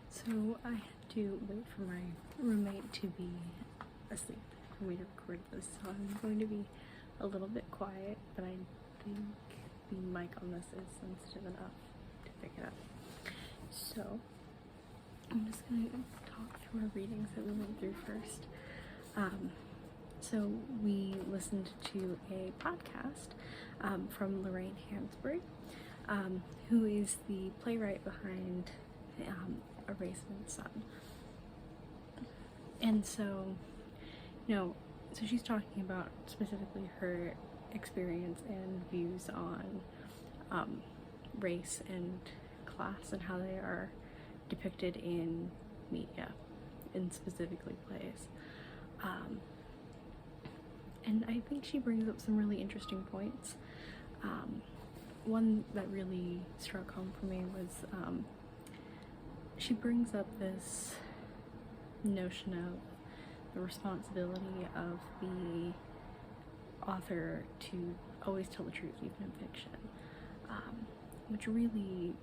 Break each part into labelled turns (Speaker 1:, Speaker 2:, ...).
Speaker 1: so I had to wait for my roommate to be asleep for me to record this, so I'm going to be a little bit quiet, but I think the mic on this is sensitive enough to pick it up. So I'm just going to talk through our readings that we went through first. So we listened to a podcast from Lorraine Hansberry, who is the playwright behind A Race and Sun. And so, so she's talking about specifically her experience and views on race and class and how they are depicted in media, and specifically plays. And I think she brings up some really interesting points. One that really struck home for me was she brings up this notion of the responsibility of the author to always tell the truth, even in fiction, which really,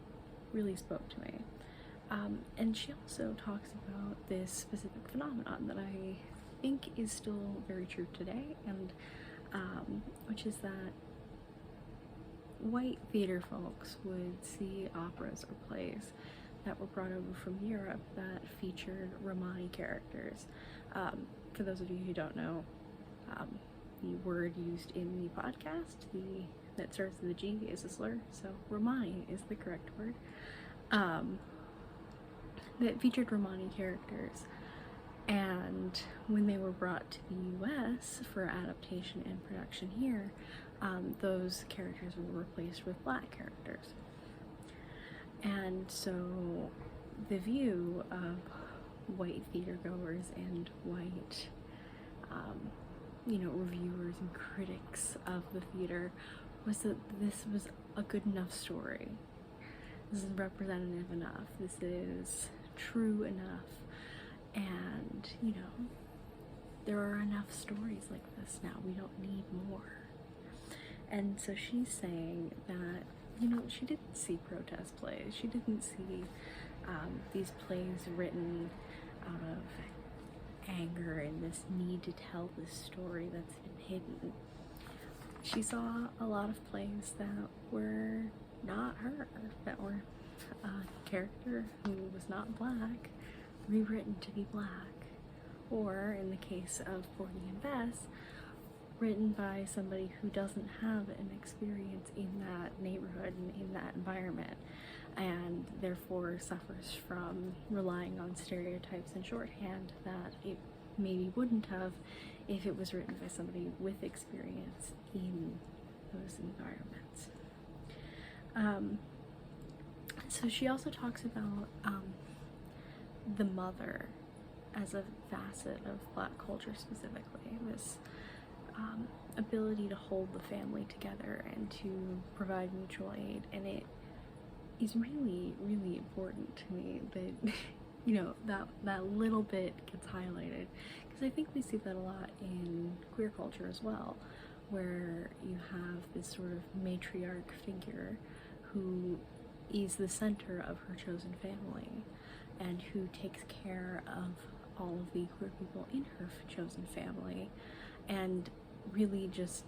Speaker 1: really spoke to me. And she also talks about this specific phenomenon that I think is still very true today, and which is that white theater folks would see operas or plays that were brought over from Europe that featured Romani characters. For those of you who don't know, the word used in the podcast that starts with a G is a slur, so Romani is the correct word. That featured Romani characters, and when they were brought to the US for adaptation and production here, those characters were replaced with black characters. And so the view of white theater goers and white reviewers and critics of the theater was that this was a good enough story. This is representative enough. This is true enough. And, there are enough stories like this now. We don't need more. And so she's saying that, she didn't see protest plays. She didn't see these plays written out of anger and this need to tell this story that's been hidden. She saw a lot of plays that were not her, that were a character who was not black, rewritten to be black, or in the case of Porgy and Bess, written by somebody who doesn't have an experience in that neighborhood and in that environment, and therefore suffers from relying on stereotypes and shorthand that it maybe wouldn't have if it was written by somebody with experience in those environments. So she also talks about the mother as a facet of black culture specifically, this ability to hold the family together and to provide mutual aid. And it is really, really important to me that that little bit gets highlighted, because I think we see that a lot in queer culture as well, where you have this sort of matriarch figure who is the center of her chosen family and who takes care of all of the queer people in her chosen family, and really just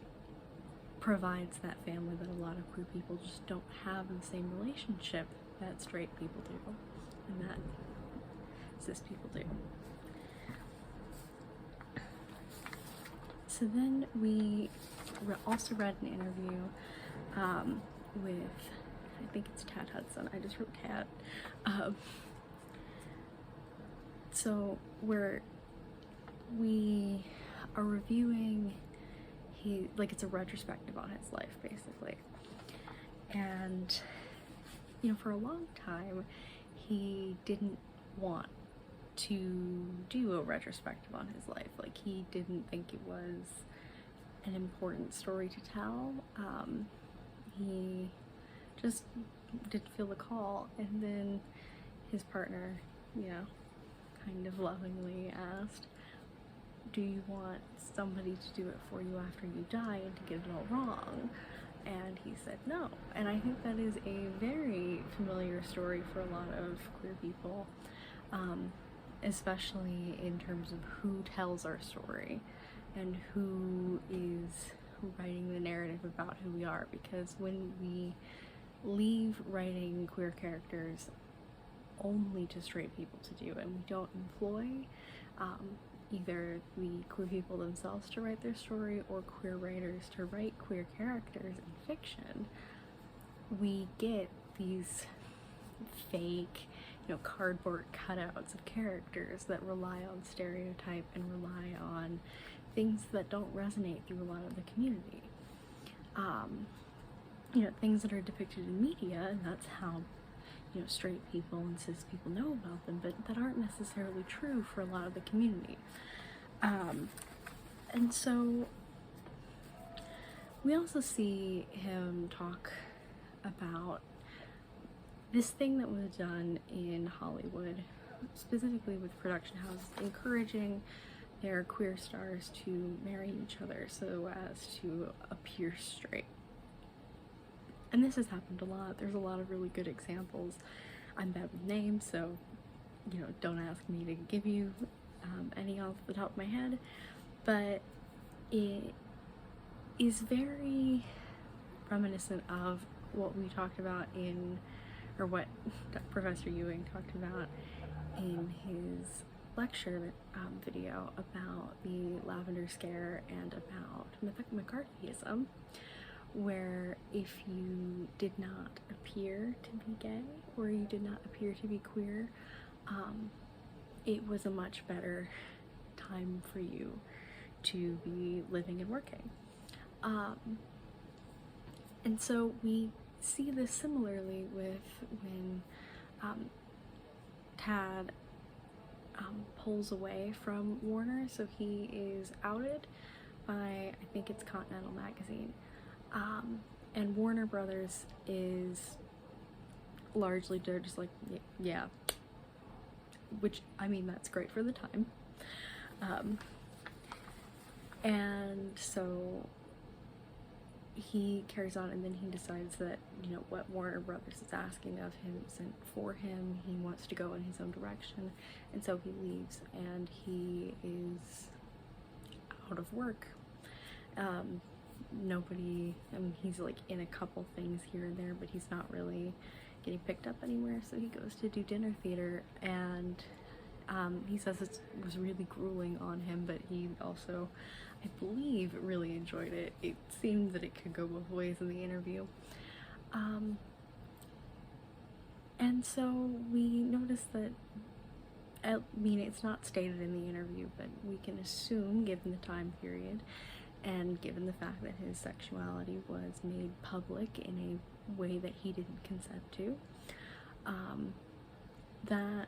Speaker 1: provides that family that a lot of queer people just don't have the same relationship that straight people do and that cis people do. So then we also read an interview with, I think it's Tad Hudson, I just wrote Tad. So where we are reviewing, it's a retrospective on his life basically. And for a long time he didn't want to do a retrospective on his life. He didn't think it was an important story to tell. He just didn't feel the call, and then his partner, kind of lovingly asked, do you want somebody to do it for you after you die and to get it all wrong? And he said no. And I think that is a very familiar story for a lot of queer people, especially in terms of who tells our story and who is writing the narrative about who we are. Because when we leave writing queer characters only to straight people to do, and we don't employ either the queer people themselves to write their story or queer writers to write queer characters in fiction, we get these fake, cardboard cutouts of characters that rely on stereotype and rely on things that don't resonate through a lot of the community. Things that are depicted in media, and that's how straight people and cis people know about them, but that aren't necessarily true for a lot of the community. And so we also see him talk about this thing that was done in Hollywood, specifically with production houses, encouraging their queer stars to marry each other so as to appear straight. And this has happened a lot. There's a lot of really good examples. I'm bad with names, so don't ask me to give you any off the top of my head, but it is very reminiscent of what we talked about or what Professor Ewing talked about in his lecture video about the Lavender Scare and about McCarthyism, where if you did not appear to be gay or you did not appear to be queer, it was a much better time for you to be living and working. And so we see this similarly with when Tad pulls away from Warner. So he is outed by, I think it's Continental Magazine. And Warner Brothers is largely, they're just like, yeah, which, I mean, that's great for the time. And so he carries on, and then he decides that, what Warner Brothers is asking of him isn't for him. He wants to go in his own direction, and so he leaves, and he is out of work. He's like in a couple things here and there, but he's not really getting picked up anywhere, so he goes to do dinner theater, and he says it was really grueling on him, but he also, I believe, really enjoyed it. It seemed that it could go both ways in the interview. And so we notice that, it's not stated in the interview, but we can assume, given the time period and given the fact that his sexuality was made public in a way that he didn't consent to, that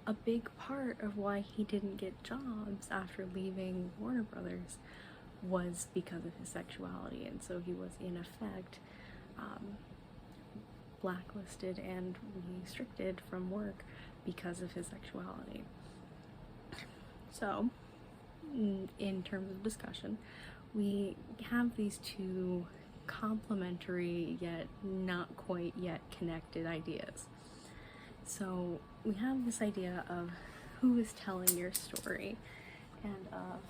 Speaker 1: a big part of why he didn't get jobs after leaving Warner Brothers was because of his sexuality, and so he was in effect blacklisted and restricted from work because of his sexuality. So, in terms of discussion, we have these two complementary yet not quite yet connected ideas. So we have this idea of who is telling your story, and of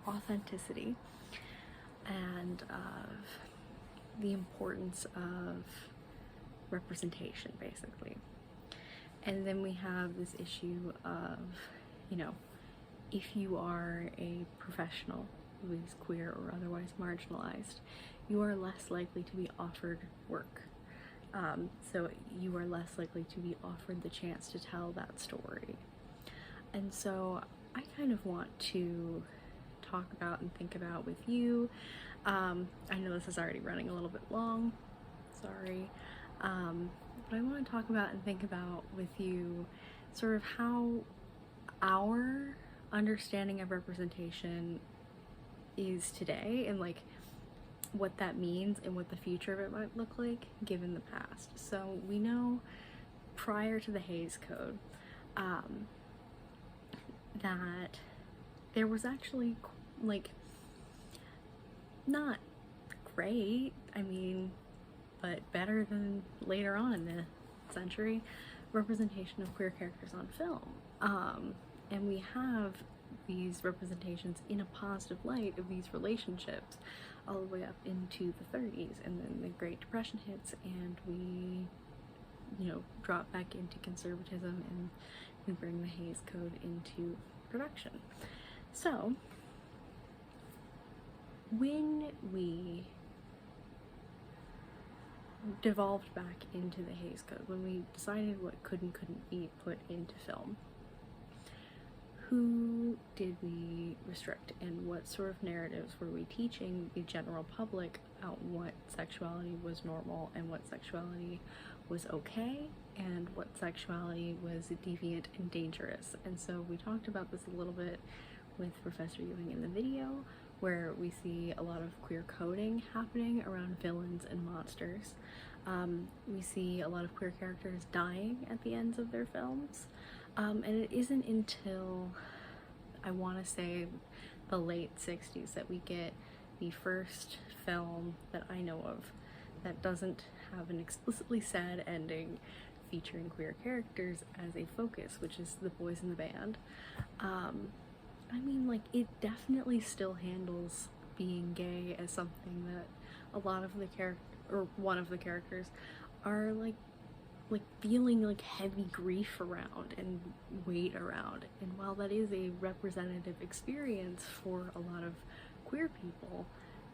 Speaker 1: authenticity, and of the importance of representation, basically. And then we have this issue of, if you are a professional who is queer or otherwise marginalized, you are less likely to be offered work. So you are less likely to be offered the chance to tell that story. And so I kind of want to talk about and think about with you, I know this is already running a little bit long, sorry, but I want to talk about and think about with you sort of how our understanding of representation is today, and like what that means and what the future of it might look like given the past. So we know prior to the Hays Code that there was actually like not great, I mean, but better than later on in the century, representation of queer characters on film. And we have these representations in a positive light of these relationships all the way up into the 30s, and then the Great Depression hits and we, you know, drop back into conservatism and we bring the Hays Code into production. So when we devolved back into the Hays Code, when we decided what could and couldn't be put into film, who did we restrict, and what sort of narratives were we teaching the general public about what sexuality was normal and what sexuality was okay and what sexuality was deviant and dangerous? And so we talked about this a little bit with Professor Ewing in the video, where we see a lot of queer coding happening around villains and monsters. We see a lot of queer characters dying at the ends of their films. And it isn't until, I want to say, the late 60s that we get the first film that I know of that doesn't have an explicitly sad ending featuring queer characters as a focus, which is The Boys in the Band. I mean, like, it definitely still handles being gay as something that a lot of the one of the characters are like feeling like heavy grief around and weight around. And while that is a representative experience for a lot of queer people,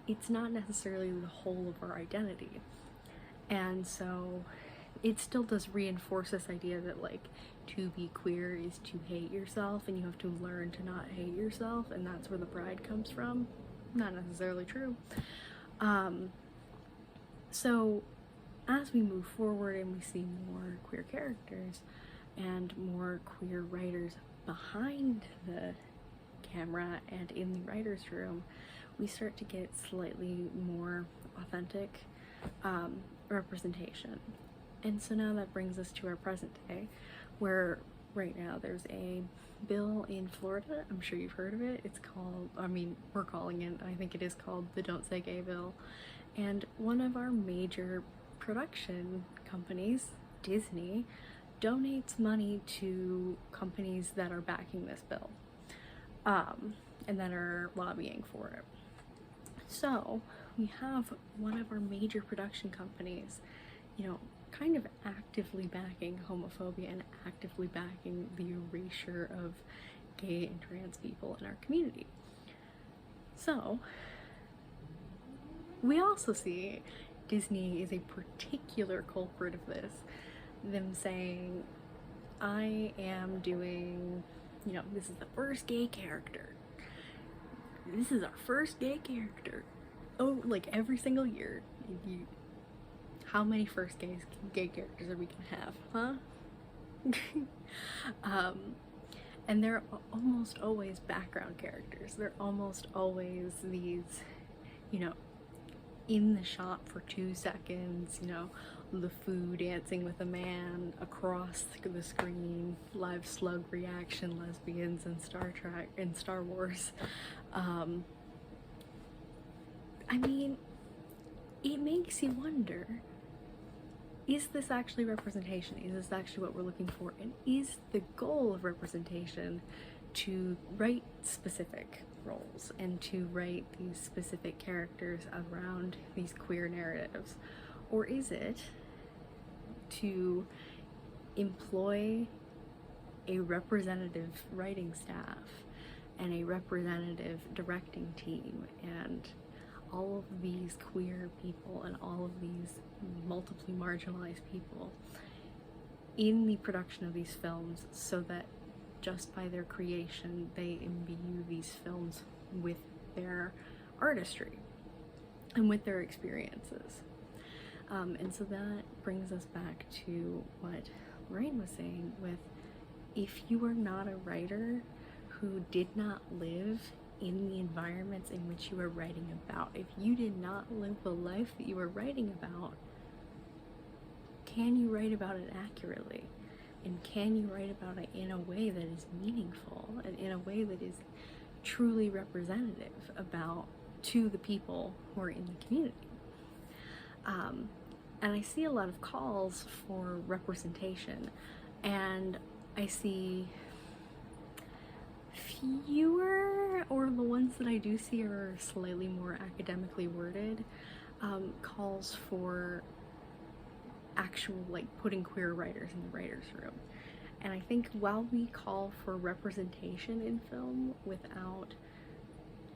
Speaker 1: it's not necessarily the whole of our identity. And so it still does reinforce this idea that, like, to be queer is to hate yourself and you have to learn to not hate yourself, and that's where the pride comes from. Not necessarily true. So as we move forward and we see more queer characters and more queer writers behind the camera and in the writer's room, we start to get slightly more authentic representation. And so now that brings us to our present day, where right now there's a bill in Florida. I'm sure you've heard of it. It's called, I mean, we're calling it, I think it is called the Don't Say Gay bill. And one of our major production companies, Disney, donates money to companies that are backing this bill, and that are lobbying for it. So we have one of our major production companies, you know, kind of actively backing homophobia and actively backing the erasure of gay and trans people in our community. So we also see Disney is a particular culprit of this. Them saying, I am doing, you know, this is the first gay character. This is our first gay character. Oh, like every single year. How many first gay characters are we gonna have, huh? And they're almost always background characters. They're almost always these, you know, in the shot for 2 seconds, you know, LeFou dancing with a man across the screen, live slug reaction lesbians in Star Wars. I mean, it makes you wonder, is this actually representation? Is this actually what we're looking for? And is the goal of representation to write specific roles and to write these specific characters around these queer narratives? Or is it to employ a representative writing staff and a representative directing team and all of these queer people and all of these multiply marginalized people in the production of these films, so that just by their creation they imbue these films with their artistry and with their experiences? And so that brings us back to what Lorraine was saying with, if you are not a writer who did not live in the environments in which you are writing about, if you did not live the life that you are writing about, can you write about it accurately? And can you write about it in a way that is meaningful and in a way that is truly representative about to the people who are in the community? And I see a lot of calls for representation, and I see fewer, or the ones that I do see are slightly more academically worded, calls for actual, like, putting queer writers in the writer's room. And I think while we call for representation in film without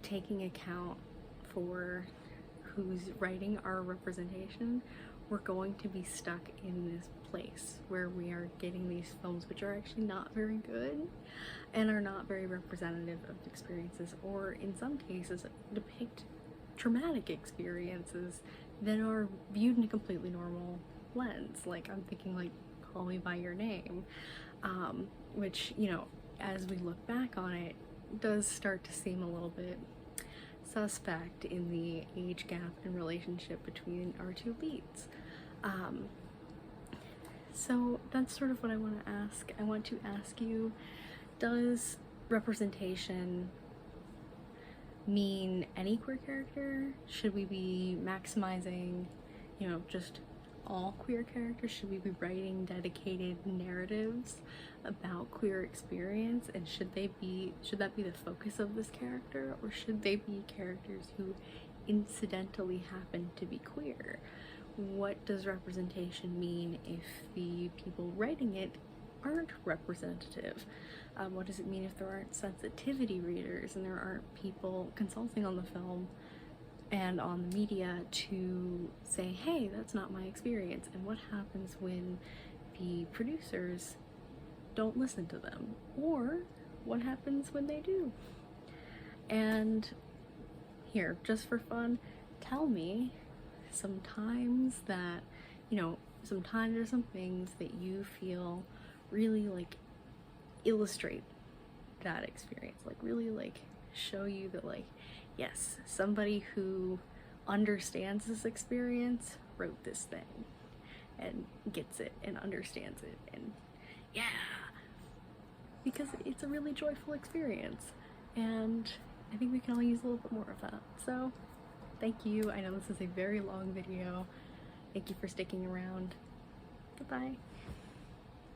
Speaker 1: taking account for who's writing our representation, we're going to be stuck in this place where we are getting these films which are actually not very good and are not very representative of experiences, or in some cases depict traumatic experiences that are viewed in a completely normal lens. Like, I'm thinking like Call Me By Your Name, which, you know, as we look back on it, does start to seem a little bit suspect in the age gap and relationship between our two leads. So that's sort of what I want to ask. I want to ask you, does representation mean any queer character? Should we be maximizing, you know, just all queer characters? Should we be writing dedicated narratives about queer experience, and should that be the focus of this character, or should they be characters who incidentally happen to be queer? What does representation mean if the people writing it aren't representative? What does it mean if there aren't sensitivity readers and there aren't people consulting on the film and on the media to say, hey, that's not my experience? And what happens when the producers don't listen to them? Or what happens when they do? And here, just for fun, tell me sometimes that, you know, sometimes there's some things that you feel really like illustrate that experience, like really like show you that, like, yes, somebody who understands this experience wrote this thing and gets it and understands it, and yeah, because it's a really joyful experience, and I think we can all use a little bit more of that. So thank you. I know this is a very long video. Thank you for sticking around. Bye-bye.